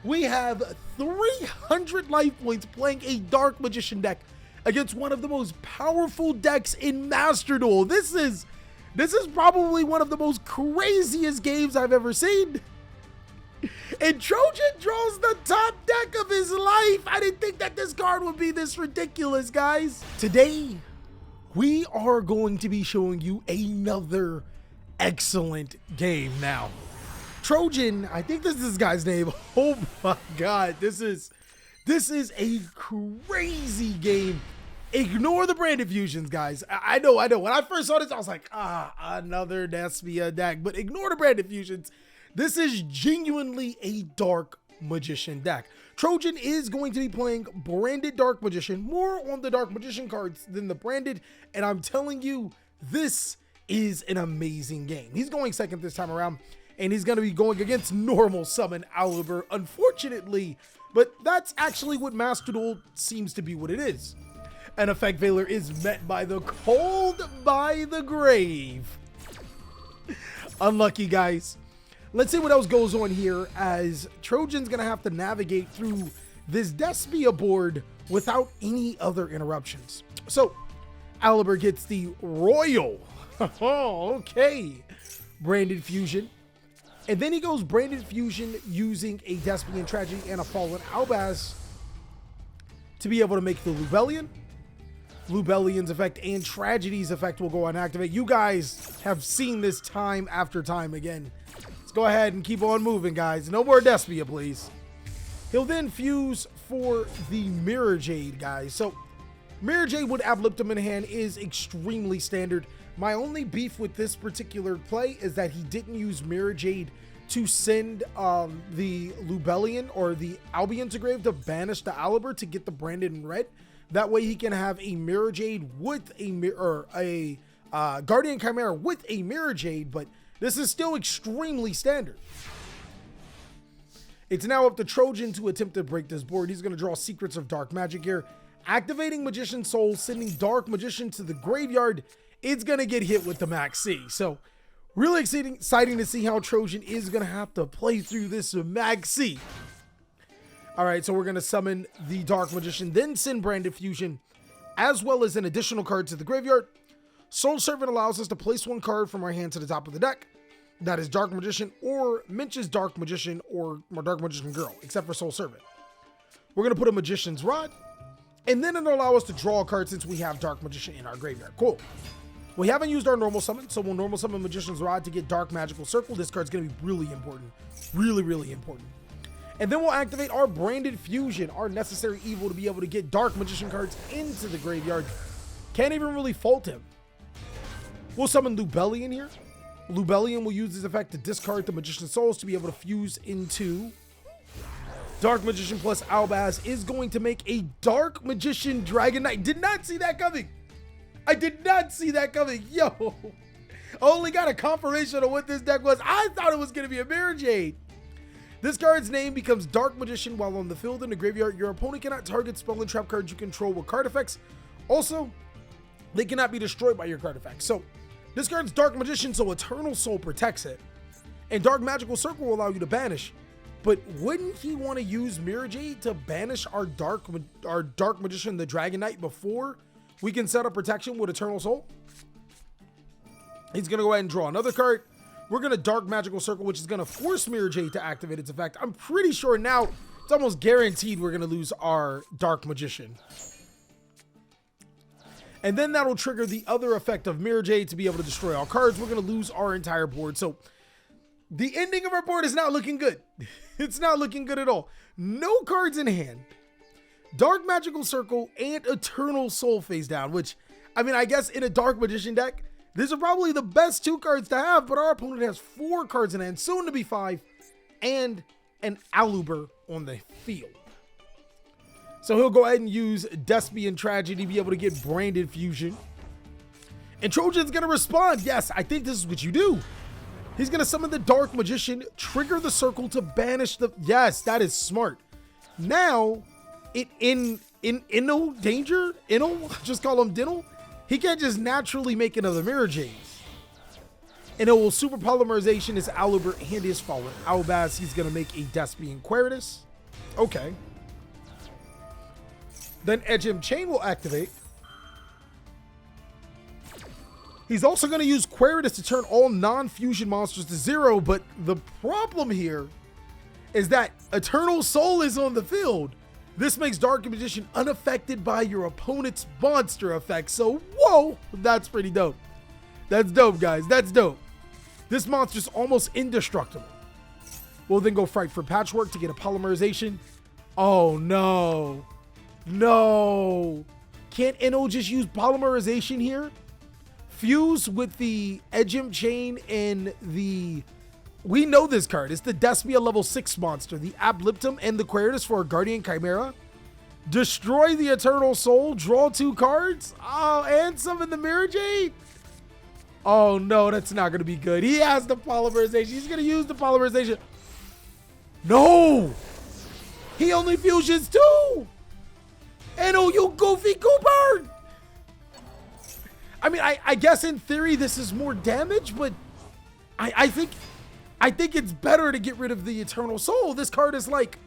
We have 300 life points playing a Dark Magician deck against one of the most powerful decks in Master Duel. This is probably one of the most craziest games I've ever seen. And Trojan draws the top deck of his life. I didn't think that this card would be this ridiculous, guys. Today, we are going to be showing you another excellent game now. Trojan, I think this is this guy's name. Oh my God, this is a crazy game. Ignore the branded fusions, guys. I know. When I first saw this, I was like, another Despia deck. But ignore the branded fusions. This is genuinely a Dark Magician deck. Trojan is going to be playing branded Dark Magician, more on the Dark Magician cards than the branded. And I'm telling you, this is an amazing game. He's going second this time around, and he's going to be going against normal summon Aluber, unfortunately. But that's actually what Master Duel seems to be what it is. An effect Veiler is met by the cold by the grave. Unlucky, guys. Let's see what else goes on here, as Trojan's gonna have to navigate through this Despia board without any other interruptions. So Aluber gets the Royal. Oh, okay. Branded Fusion. And then he goes Branded Fusion using a Despian Tragedy and a Fallen Albaz to be able to make the Lubellion. Lubellion's effect and Tragedy's effect will go on activate. You guys have seen this time after time again. Let's go ahead and keep on moving, guys. No more Despia, please. He'll then fuse for the Mirror Jade, guys. So Mirror Jade with Abliptum in hand is extremely standard. My only beef with this particular play is that he didn't use Mirror Jade to send the Lubellion or the Albion to grave to banish the Aluber to get the branded in red. That way he can have a Mirror Jade with a Guardian Chimera with a Mirror Jade, but this is still extremely standard. It's now up to Trojan to attempt to break this board. He's going to draw Secrets of Dark Magic here. Activating Magician Soul, sending Dark Magician to the graveyard. It's going to get hit with the Max C. So really exciting to see how Trojan is going to have to play through this Max C. All right, so we're going to summon the Dark Magician, then send Branded Fusion, as well as an additional card to the graveyard. Soul Servant allows us to place one card from our hand to the top of the deck. That is Dark Magician or Minch's Dark Magician or Dark Magician Girl, except for Soul Servant. We're going to put a Magician's Rod, and then it'll allow us to draw a card since we have Dark Magician in our graveyard. Cool. We haven't used our normal summon, so we'll normal summon Magician's Rod to get Dark Magical Circle. This card's going to be really important. Really, really important. And then we'll activate our Branded Fusion, our necessary evil to be able to get Dark Magician cards into the graveyard. Can't even really fault him. We'll summon Lubellion here. Lubellion will use this effect to discard the Magician's Souls to be able to fuse into Dark Magician plus Albaz is going to make a Dark Magician Dragon Knight. Did not see that coming. I did not see that coming. Yo, only got a confirmation of what this deck was. I thought it was going to be a Mirror Jade. This card's name becomes Dark Magician while on the field in the graveyard. Your opponent cannot target spell and trap cards you control with card effects. Also, they cannot be destroyed by your card effects. So this card's Dark Magician, so Eternal Soul protects it. And Dark Magical Circle will allow you to banish. But wouldn't he want to use Mirror Jade to banish our Dark Magician, the Dragon Knight, before we can set up protection with Eternal Soul? He's going to go ahead and draw another card. We're going to Dark Magical Circle, which is going to force Mirror Jade to activate its effect. I'm pretty sure now it's almost guaranteed we're going to lose our Dark Magician. And then that'll trigger the other effect of Mirror Jade to be able to destroy all cards. We're going to lose our entire board. So the ending of our board is not looking good. It's not looking good at all. No cards in hand. Dark Magical Circle and Eternal Soul face down, which, I mean, I guess in a Dark Magician deck, these are probably the best two cards to have, but our opponent has 4 cards in hand, soon to be 5, and an Aluber on the field. So he'll go ahead and use Despian Tragedy to be able to get Branded Fusion. And Trojan's going to respond. Yes, I think this is what you do. He's going to summon the Dark Magician, trigger the circle to banish the... Yes, that is smart. Now, in danger, just call him Dinnell. He can't just naturally make another Mirror Jade. And it will super polymerization his Aluber and his Fallen Albaz. He's going to make a Despian Queritus. Okay. Then Edgem Chain will activate. He's also going to use Queritus to turn all non-fusion monsters to 0, but the problem here is that Eternal Soul is on the field. This makes Dark Magician unaffected by your opponent's monster effects. So, whoa, that's pretty dope. That's dope, guys. That's dope. This monster's almost indestructible. We'll then go Fright for Patchwork to get a polymerization. Oh, no. No. Can't Inno just use polymerization here? Fuse with the Edgem Chain and the... We know this card. It's the Despia level 6 monster, the Abliptum and the Queritus for a Guardian Chimera. Destroy the Eternal Soul, draw 2 cards. Oh, and summon the Mirror Jade. Oh no, that's not going to be good. He has the polymerization. He's going to use the polymerization. No! He only fusions 2! And oh, you goofy goober! I mean, I guess in theory this is more damage, but I think it's better to get rid of the Eternal Soul. This card is like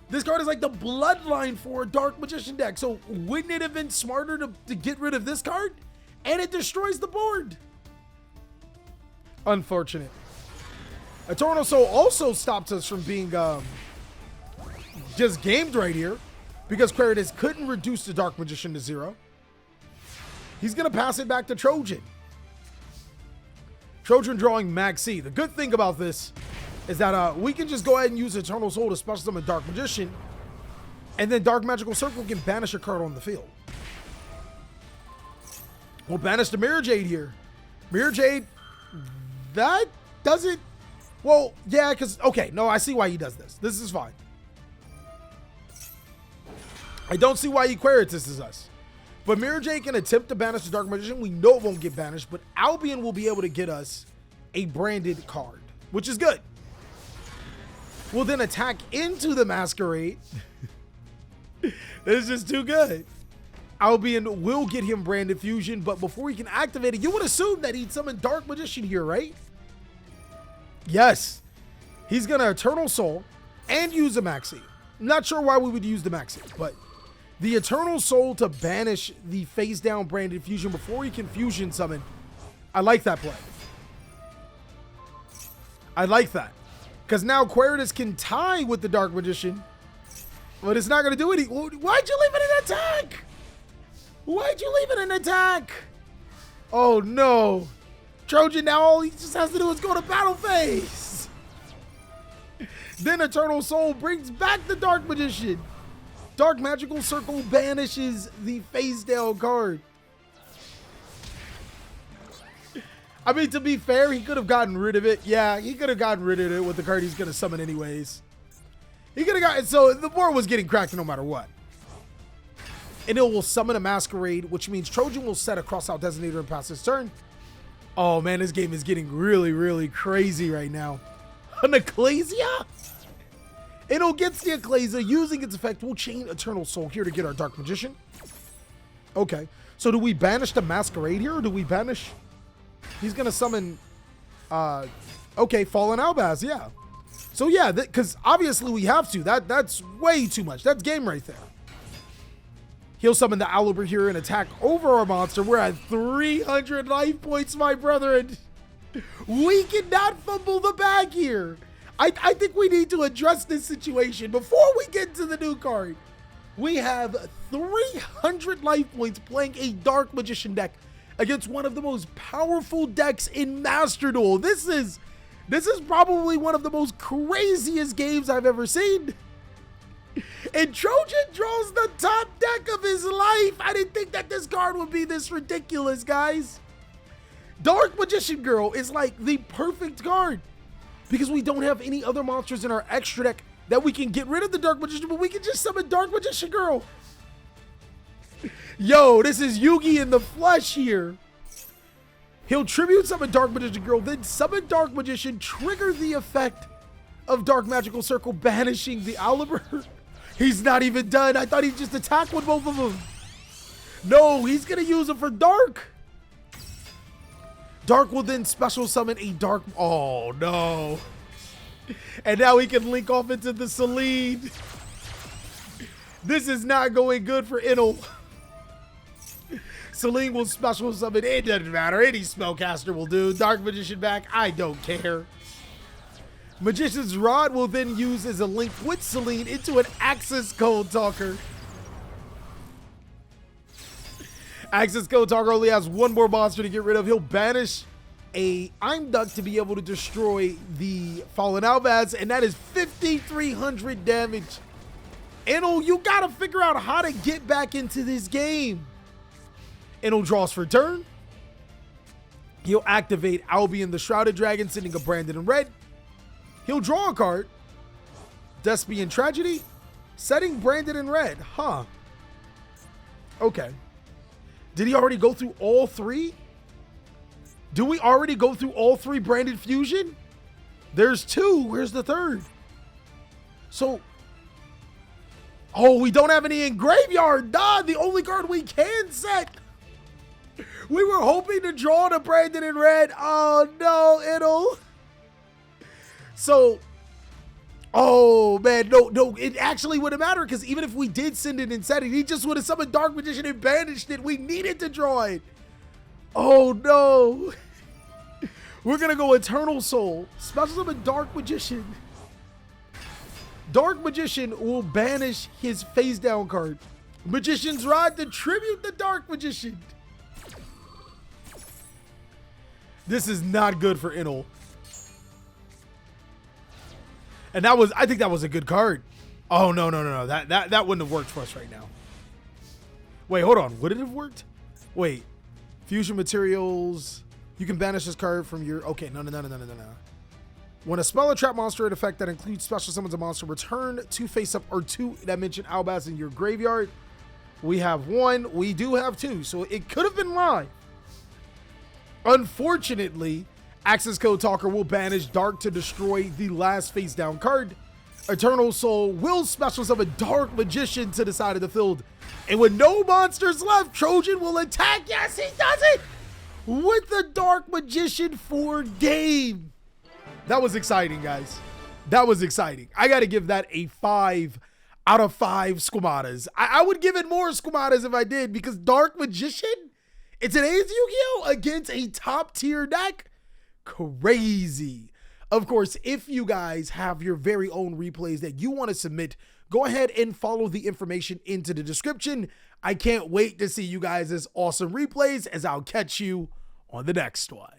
the bloodline for a Dark Magician deck. So wouldn't it have been smarter to get rid of this card? And it destroys the board. Unfortunate. Eternal Soul also stops us from being just gamed right here because Queritus couldn't reduce the Dark Magician to 0. He's going to pass it back to Trojan. Trojan drawing Maxi. The good thing about this is that we can just go ahead and use Eternal Soul to special summon Dark Magician, and then Dark Magical Circle can banish a card on the field. We'll banish the Mirror Jade here. Mirror Jade, that doesn't... Well, yeah, because... Okay, no, I see why he does this. This is fine. I don't see why he Queritus us. But Mirror Jade can attempt to banish the Dark Magician. We know it won't get banished, but Albion will be able to get us a branded card, which is good. We'll then attack into the Masquerade. This is just too good. Albion will get him branded fusion, but before he can activate it, you would assume that he'd summon Dark Magician here, right? Yes. He's going to Eternal Soul and use a Maxi. Not sure why we would use the Maxi, but... The Eternal Soul to banish the face down branded fusion before he can fusion summon. I like that play. I like that. Because now Queritus can tie with the Dark Magician. But it's not going to do anything. Why'd you leave it in attack? Why'd you leave it in attack? Oh no. Trojan now all he just has to do is go to battle phase. Then Eternal Soul brings back the Dark Magician. Dark Magical Circle banishes the face down card. I mean, to be fair, he could have gotten rid of it. Yeah, he could have gotten rid of it with the card he's going to summon anyways. He could have gotten... So the board was getting cracked no matter what. And it will summon a Masquerade, which means Trojan will set a cross-out designator and pass his turn. Oh man, this game is getting really, really crazy right now. An Ecclesia? It'll get the Ecclesia. Using its effect, we'll chain Eternal Soul here to get our Dark Magician. Okay. So do we banish the Masquerade here, or do we banish... He's going to summon... okay, Fallen Albaz, yeah. So yeah, because obviously we have to. That's way too much. That's game right there. He'll summon the Owlbear here and attack over our monster. We're at 300 life points, my brethren. We cannot fumble the bag here. I think we need to address this situation before we get to the new card. We have 300 life points playing a Dark Magician deck against one of the most powerful decks in Master Duel. This is probably one of the most craziest games I've ever seen. And Trojan draws the top deck of his life. I didn't think that this card would be this ridiculous, guys. Dark Magician Girl is like the perfect card because we don't have any other monsters in our extra deck that we can get rid of the Dark Magician, but we can just summon Dark Magician Girl. Yo, this is Yugi in the flesh here. He'll tribute summon Dark Magician Girl, then summon Dark Magician, trigger the effect of Dark Magical Circle, banishing the Owlbear. He's not even done. I thought he'd just attack with both of them. No, he's going to use them for Dark. Dark will then special summon a Dark... Oh, no. And now he can link off into the Celine. This is not going good for Inel. Celine will special summon. It doesn't matter. Any spellcaster will do. Dark Magician back. I don't care. Magician's Rod will then use as a link with Celine into an Access Code Talker. Access Code Talker only has one more monster to get rid of. He'll banish a I'm Duck to be able to destroy the Fallen Albaz, and that is 5,300 damage. Inel, you gotta figure out how to get back into this game. Inel draws for turn. He'll activate Albion the Shrouded Dragon, sending a Branded in red. He'll draw a card. Despia Tragedy, setting Branded in red. Huh. Okay. Did he already go through all three? Do we already go through all three Branded Fusion? There's two. Where's the third? So, oh, we don't have any in graveyard. Nah, the only card we can set. We were hoping to draw the Branded in red. Oh no, Inel. So, oh man, no, it actually wouldn't matter because even if we did send it and set it, he just would have summoned Dark Magician and banished it. We needed to draw it. Oh no. We're gonna go Eternal Soul, special summon Dark Magician. Dark Magician will banish his face down card. Magician's Rod to tribute the Dark Magician. This is not good for Inel. And that was, I think that was a good card. Oh, no. That wouldn't have worked for us right now. Wait, hold on. Would it have worked? Wait. Fusion materials. You can banish this card from your... Okay, no. When a spell or trap monster in effect that includes special summons a monster, return two face-up or two dimension Albaz in your graveyard. We have one. We do have two. So it could have been live. Unfortunately, Access Code Talker will banish Dark to destroy the last face down card. Eternal Soul will special summon Dark Magician to the side of the field. And with no monsters left, Trojan will attack. Yes, he does it with the Dark Magician for game. That was exciting, guys. That was exciting. I got to give that a 5 out of 5 Squamatas. I would give it more Squamatas if I did, because Dark Magician, it's an Ace Yu-Gi-Oh! Against a top tier deck. Crazy. Of course, if you guys have your very own replays that you want to submit, go ahead and follow the information into the description. I can't wait to see you guys' awesome replays, as I'll catch you on the next one.